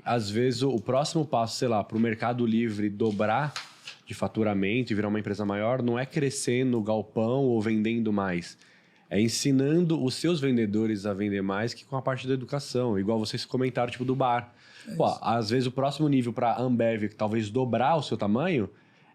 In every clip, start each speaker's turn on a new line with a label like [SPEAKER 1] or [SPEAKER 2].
[SPEAKER 1] às vezes, o próximo passo, sei lá, para o Mercado Livre dobrar de faturamento e virar uma empresa maior, não é crescer no galpão ou vendendo mais. É ensinando os seus vendedores a vender mais que com a parte da educação. Igual vocês comentaram, tipo, do bar. Pô, às vezes, o próximo nível para a Ambev, talvez dobrar o seu tamanho,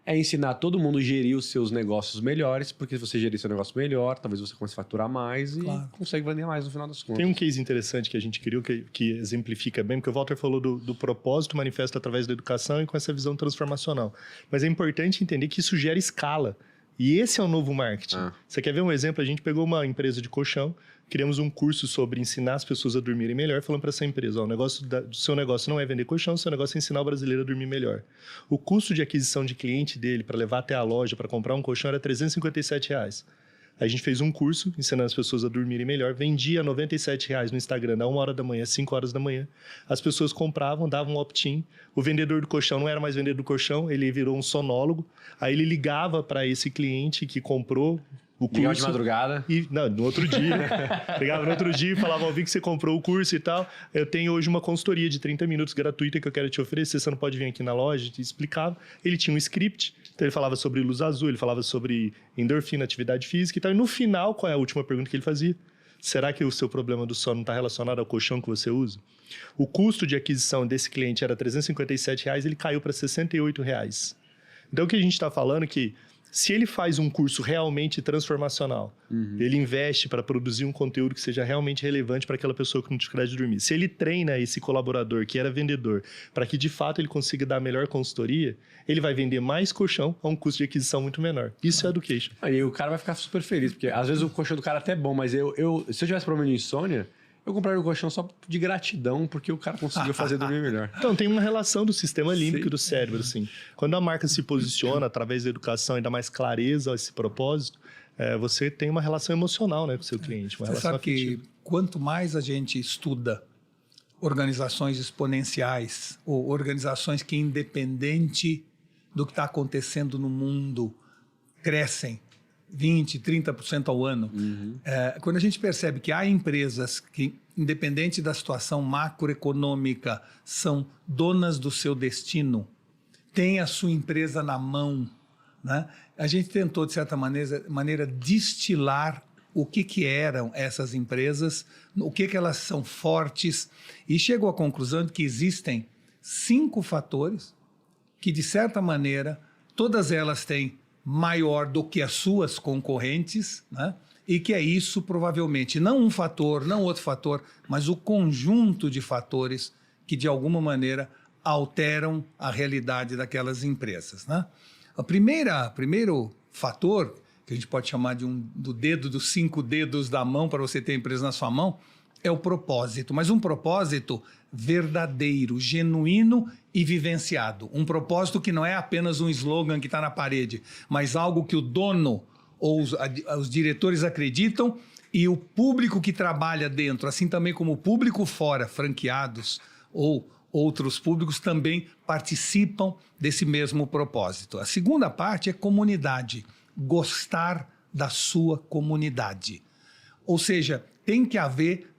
[SPEAKER 1] é ensinar todo mundo a gerir os seus negócios melhores, porque se você gerir seu negócio melhor, talvez você comece a faturar mais e consegue vender mais no final das contas.
[SPEAKER 2] Tem um case interessante que a gente criou que exemplifica bem, porque o Walter falou do propósito manifesto através da educação e com essa visão transformacional. Mas é importante entender que isso gera escala. E esse é o novo marketing. Você quer ver um exemplo? A gente pegou uma empresa de colchão, criamos um curso sobre ensinar as pessoas a dormirem melhor, falando para essa empresa, ó, o negócio do seu negócio não é vender colchão, o seu negócio é ensinar o brasileiro a dormir melhor. O custo de aquisição de cliente dele para levar até a loja, para comprar um colchão, era R$357. A gente fez um curso ensinando as pessoas a dormirem melhor, vendia R$97 no Instagram, da 1h da manhã, 5h da manhã. As pessoas compravam, davam um opt-in. O vendedor do colchão não era mais vendedor do colchão, ele virou um sonólogo. Aí ele ligava para esse cliente que comprou o curso.
[SPEAKER 1] Ligava de madrugada?
[SPEAKER 2] Não, no outro dia. Ligava no outro dia e falava, ó, vi que você comprou o curso e tal. Eu tenho hoje uma consultoria de 30 minutos gratuita que eu quero te oferecer, você não pode vir aqui na loja, te explicava. Ele tinha um script, então ele falava sobre luz azul, ele falava sobre endorfina, atividade física e tal. E no final, qual é a última pergunta que ele fazia? Será que o seu problema do sono não está relacionado ao colchão que você usa? O custo de aquisição desse cliente era R$357, ele caiu para R$68. Então o que a gente está falando é que se ele faz um curso realmente transformacional, ele investe para produzir um conteúdo que seja realmente relevante para aquela pessoa que não tinha coragem de dormir. Se ele treina esse colaborador que era vendedor para que de fato ele consiga dar a melhor consultoria, ele vai vender mais colchão a um custo de aquisição muito menor. Isso é education.
[SPEAKER 1] Aí o cara vai ficar super feliz, porque às vezes o colchão do cara é até bom, mas se eu tivesse problema de insônia, eu compraria o colchão só de gratidão, porque o cara conseguiu fazer dormir melhor.
[SPEAKER 2] Então, tem uma relação do sistema límbico do cérebro, assim. Quando a marca se posiciona através da educação e dá mais clareza a esse propósito, você tem uma relação emocional, né, com o seu cliente, uma
[SPEAKER 3] você
[SPEAKER 2] relação
[SPEAKER 3] sabe
[SPEAKER 2] afetiva.
[SPEAKER 3] que quanto mais a gente estuda organizações exponenciais ou organizações que, independente do que está acontecendo no mundo, crescem 20%, 30% ao ano. Quando a gente percebe que há empresas que, independente da situação macroeconômica, são donas do seu destino, têm a sua empresa na mão, né? A gente tentou, de certa maneira destilar o que eram essas empresas, o que elas são fortes, e chegou à conclusão de que existem 5 fatores que, de certa maneira, todas elas têm maior do que as suas concorrentes, né? E que é isso provavelmente, não um fator, não outro fator, mas o conjunto de fatores que de alguma maneira alteram a realidade daquelas empresas, né? O primeiro fator, que a gente pode chamar dos 5 dedos da mão para você ter a empresa na sua mão, é o propósito, mas um propósito verdadeiro, genuíno e vivenciado. Um propósito que não é apenas um slogan que está na parede, mas algo que o dono ou os diretores acreditam e o público que trabalha dentro, assim também como o público fora, franqueados ou outros públicos, também participam desse mesmo propósito. A segunda parte é comunidade, gostar da sua comunidade. Ou seja, tem que haver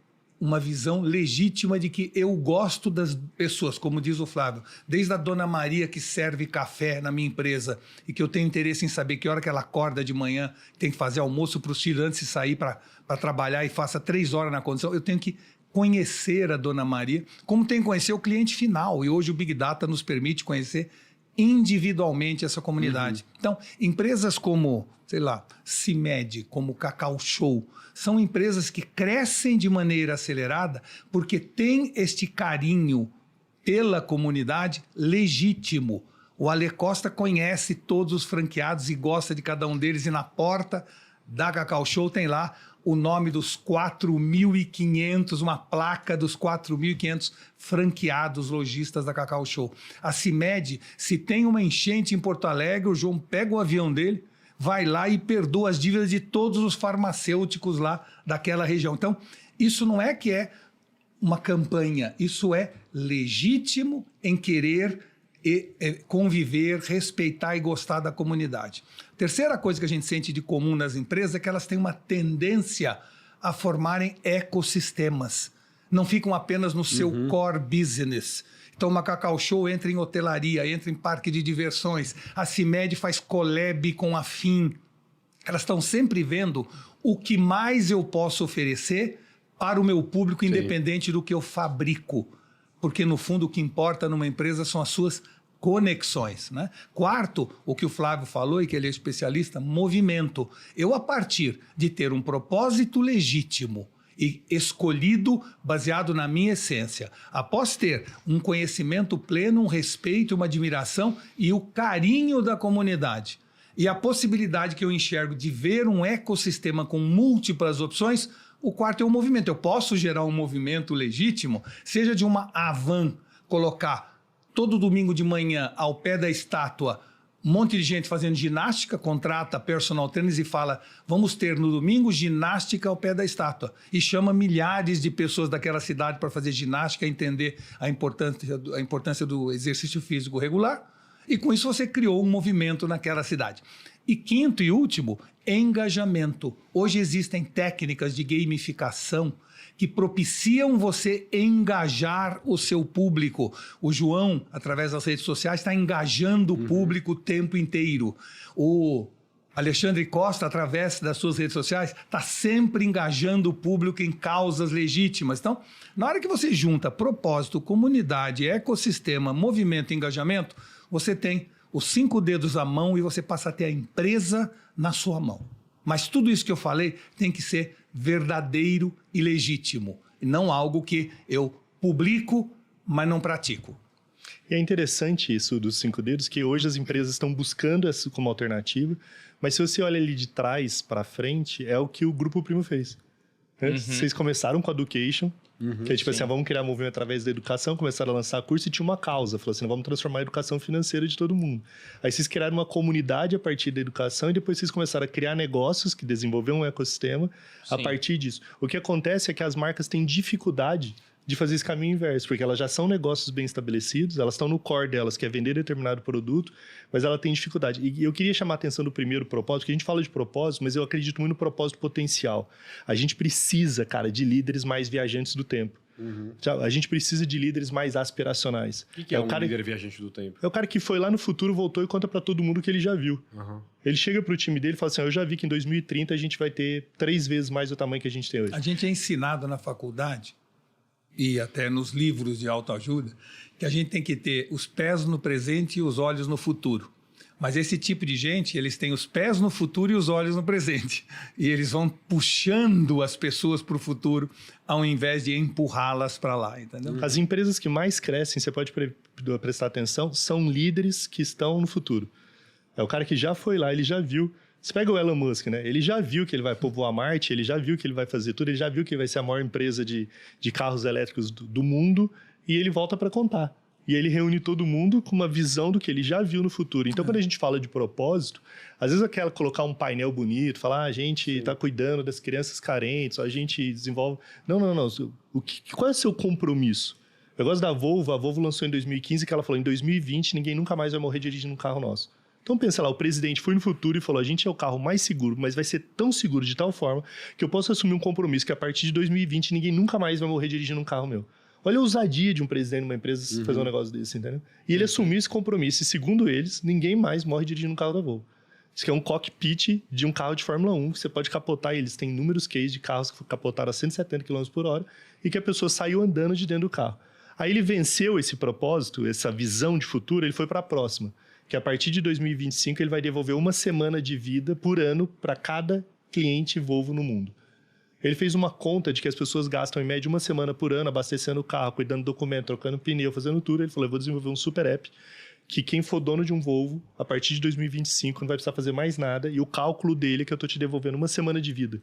[SPEAKER 3] uma visão legítima de que eu gosto das pessoas, como diz o Flávio, desde a dona Maria que serve café na minha empresa e que eu tenho interesse em saber que hora que ela acorda de manhã, tem que fazer almoço para os filhos antes de sair para trabalhar e faça 3 horas na condição, eu tenho que conhecer a dona Maria, como tem que conhecer o cliente final, e hoje o Big Data nos permite conhecer individualmente essa comunidade. Então, empresas como, sei lá, CIMED, como Cacau Show, são empresas que crescem de maneira acelerada porque têm este carinho pela comunidade legítimo. O Ale Costa conhece todos os franqueados e gosta de cada um deles, e na porta da Cacau Show tem lá o nome dos 4.500, uma placa dos 4.500 franqueados lojistas da Cacau Show. A CIMED, se tem uma enchente em Porto Alegre, o João pega o avião dele, vai lá e perdoa as dívidas de todos os farmacêuticos lá daquela região. Então, isso não é que é uma campanha, isso é legítimo em querer conviver, respeitar e gostar da comunidade. Terceira coisa que a gente sente de comum nas empresas é que elas têm uma tendência a formarem ecossistemas. Não ficam apenas no seu core business. Então, uma Cacau Show entra em hotelaria, entra em parque de diversões. A CIMED faz collab com a FIM. Elas estão sempre vendo o que mais eu posso oferecer para o meu público, independente do que eu fabrico. Porque, no fundo, o que importa numa empresa são as suas conexões, né? Quarto, o que o Flávio falou e que ele é especialista, movimento. Eu, a partir de ter um propósito legítimo e escolhido baseado na minha essência, após ter um conhecimento pleno, um respeito, uma admiração e o carinho da comunidade e a possibilidade que eu enxergo de ver um ecossistema com múltiplas opções, o quarto é o movimento. Eu posso gerar um movimento legítimo, seja de uma Havan, colocar todo domingo de manhã ao pé da estátua um monte de gente fazendo ginástica, contrata personal trainers e fala, vamos ter no domingo ginástica ao pé da estátua. E chama milhares de pessoas daquela cidade para fazer ginástica, entender a importância do exercício físico regular. E com isso você criou um movimento naquela cidade. E quinto e último, engajamento. Hoje existem técnicas de gamificação que propiciam você engajar o seu público. O João, através das redes sociais, está engajando o público o tempo inteiro. O Alexandre Costa, através das suas redes sociais, está sempre engajando o público em causas legítimas. Então, na hora que você junta propósito, comunidade, ecossistema, movimento e engajamento, você tem os 5 dedos à mão e você passa a ter a empresa na sua mão. Mas tudo isso que eu falei tem que ser verdadeiro e legítimo, e não algo que eu publico, mas não pratico.
[SPEAKER 2] E é interessante isso dos 5 dedos, que hoje as empresas estão buscando isso como alternativa, mas se você olha ali de trás para frente, é o que o Grupo Primo fez. Né? Vocês começaram com a Education, que é tipo assim, vamos criar movimento através da educação, começaram a lançar curso e tinha uma causa, falou assim, vamos transformar a educação financeira de todo mundo. Aí vocês criaram uma comunidade a partir da educação e depois vocês começaram a criar negócios que desenvolveram um ecossistema a partir disso. O que acontece é que as marcas têm dificuldade de fazer esse caminho inverso, porque elas já são negócios bem estabelecidos, elas estão no core delas, que é vender determinado produto, mas ela tem dificuldade. E eu queria chamar a atenção do primeiro propósito, que a gente fala de propósito, mas eu acredito muito no propósito potencial. A gente precisa, cara, de líderes mais viajantes do tempo. A gente precisa de líderes mais aspiracionais.
[SPEAKER 1] O que é um líder viajante do tempo?
[SPEAKER 2] É o cara que foi lá no futuro, voltou e conta para todo mundo o que ele já viu. Ele chega pro time dele e fala assim, eu já vi que em 2030 a gente vai ter 3 vezes mais o tamanho que a gente tem hoje.
[SPEAKER 3] A gente é ensinado na faculdade e até nos livros de autoajuda, que a gente tem que ter os pés no presente e os olhos no futuro. Mas esse tipo de gente, eles têm os pés no futuro e os olhos no presente. E eles vão puxando as pessoas para o futuro, ao invés de empurrá-las para lá, entendeu?
[SPEAKER 2] As empresas que mais crescem, você pode prestar atenção, são líderes que estão no futuro. É o cara que já foi lá, ele já viu. Você pega o Elon Musk, né? Ele já viu que ele vai povoar Marte, ele já viu que ele vai fazer tudo, ele já viu que ele vai ser a maior empresa de carros elétricos do mundo e ele volta para contar. E ele reúne todo mundo com uma visão do que ele já viu no futuro. Então, quando a gente fala de propósito, às vezes eu quero colocar um painel bonito, falar, a gente está cuidando das crianças carentes, a gente desenvolve... Não. Qual é o seu compromisso? Eu gosto da Volvo, a Volvo lançou em 2015, que ela falou, em 2020 ninguém nunca mais vai morrer dirigindo um carro nosso. Então pensa lá, o presidente foi no futuro e falou, a gente é o carro mais seguro, mas vai ser tão seguro de tal forma que eu posso assumir um compromisso que a partir de 2020 ninguém nunca mais vai morrer dirigindo um carro meu. Olha a ousadia de um presidente de uma empresa fazer um negócio desse, entendeu? E ele assumiu esse compromisso e, segundo eles, ninguém mais morre dirigindo um carro da Volvo. Isso que é um cockpit de um carro de Fórmula 1, que você pode capotar, e eles têm inúmeros cases de carros que capotaram a 170 km por hora e que a pessoa saiu andando de dentro do carro. Aí ele venceu esse propósito, essa visão de futuro, ele foi para a próxima, que a partir de 2025 ele vai devolver 1 semana de vida por ano para cada cliente Volvo no mundo. Ele fez uma conta de que as pessoas gastam em média 1 semana por ano abastecendo o carro, cuidando do documento, trocando pneu, fazendo tudo. Ele falou, eu vou desenvolver um super app que quem for dono de um Volvo, a partir de 2025, não vai precisar fazer mais nada. E o cálculo dele é que eu estou te devolvendo 1 semana de vida.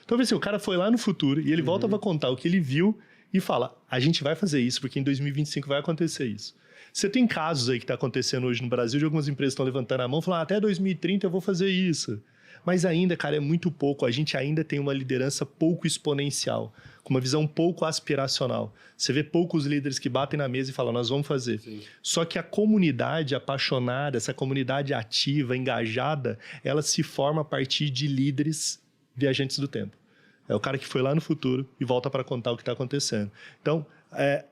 [SPEAKER 2] Então, assim, o cara foi lá no futuro e ele volta para contar o que ele viu e fala, a gente vai fazer isso, porque em 2025 vai acontecer isso. Você tem casos aí que está acontecendo hoje no Brasil, de algumas empresas que estão levantando a mão e falando, até 2030 eu vou fazer isso. Mas ainda, cara, é muito pouco. A gente ainda tem uma liderança pouco exponencial, com uma visão pouco aspiracional. Você vê poucos líderes que batem na mesa e falam, nós vamos fazer. Sim. Só que a comunidade apaixonada, essa comunidade ativa, engajada, ela se forma a partir de líderes viajantes do tempo. É o cara que foi lá no futuro e volta para contar o que está acontecendo. Então,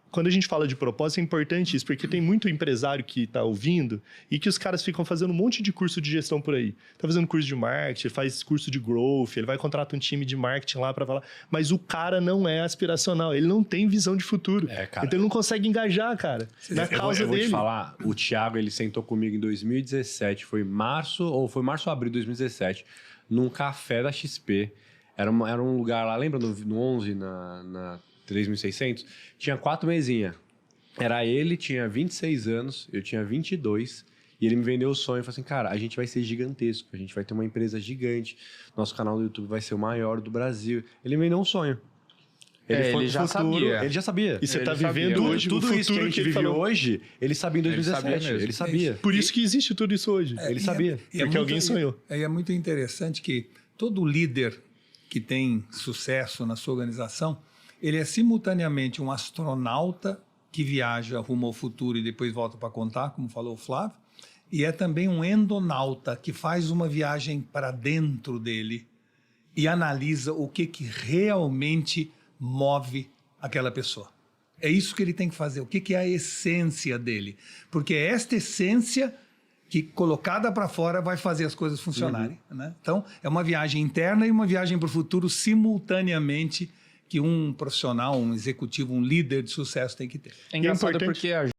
[SPEAKER 2] quando a gente fala de propósito, é importante isso, porque tem muito empresário que está ouvindo e que os caras ficam fazendo um monte de curso de gestão por aí. Está fazendo curso de marketing, faz curso de growth, ele vai contratar um time de marketing lá para falar. Mas o cara não é aspiracional, ele não tem visão de futuro.
[SPEAKER 1] Cara.
[SPEAKER 2] Então ele não consegue engajar, cara, na causa
[SPEAKER 1] eu vou
[SPEAKER 2] dele.
[SPEAKER 1] te falar, o Thiago, ele sentou comigo em 2017, foi março ou abril de 2017, num café da XP. Era um lugar lá, lembra no 11, na 3600? Tinha 4 mesinhas. Era ele, tinha 26 anos, eu tinha 22. E ele me vendeu o sonho. Falei assim, cara, a gente vai ser gigantesco. A gente vai ter uma empresa gigante. Nosso canal do YouTube vai ser o maior do Brasil. Ele me vendeu um sonho.
[SPEAKER 4] Ele já sabia.
[SPEAKER 1] Ele já sabia.
[SPEAKER 2] E você
[SPEAKER 4] Ele
[SPEAKER 2] está
[SPEAKER 4] sabia.
[SPEAKER 2] vivendo hoje
[SPEAKER 1] Tudo
[SPEAKER 2] o
[SPEAKER 1] isso que a
[SPEAKER 2] futuro
[SPEAKER 1] gente
[SPEAKER 2] que ele
[SPEAKER 1] vive
[SPEAKER 2] falou.
[SPEAKER 1] hoje, ele sabia em 2017.
[SPEAKER 4] mesmo.
[SPEAKER 1] Ele sabia.
[SPEAKER 2] Por isso que existe tudo isso hoje.
[SPEAKER 1] Ele sabia.
[SPEAKER 2] Porque alguém sonhou.
[SPEAKER 3] É muito interessante que todo líder que tem sucesso na sua organização, ele é simultaneamente um astronauta que viaja rumo ao futuro e depois volta para contar, como falou o Flávio, e é também um endonauta que faz uma viagem para dentro dele e analisa o que realmente move aquela pessoa. É isso que ele tem que fazer, o que é a essência dele. Porque é esta essência que, colocada para fora, vai fazer as coisas funcionarem. Né? Então, é uma viagem interna e uma viagem para o futuro simultaneamente que um profissional, um executivo, um líder de sucesso tem que ter.
[SPEAKER 4] É engraçado
[SPEAKER 2] importante-
[SPEAKER 4] porque a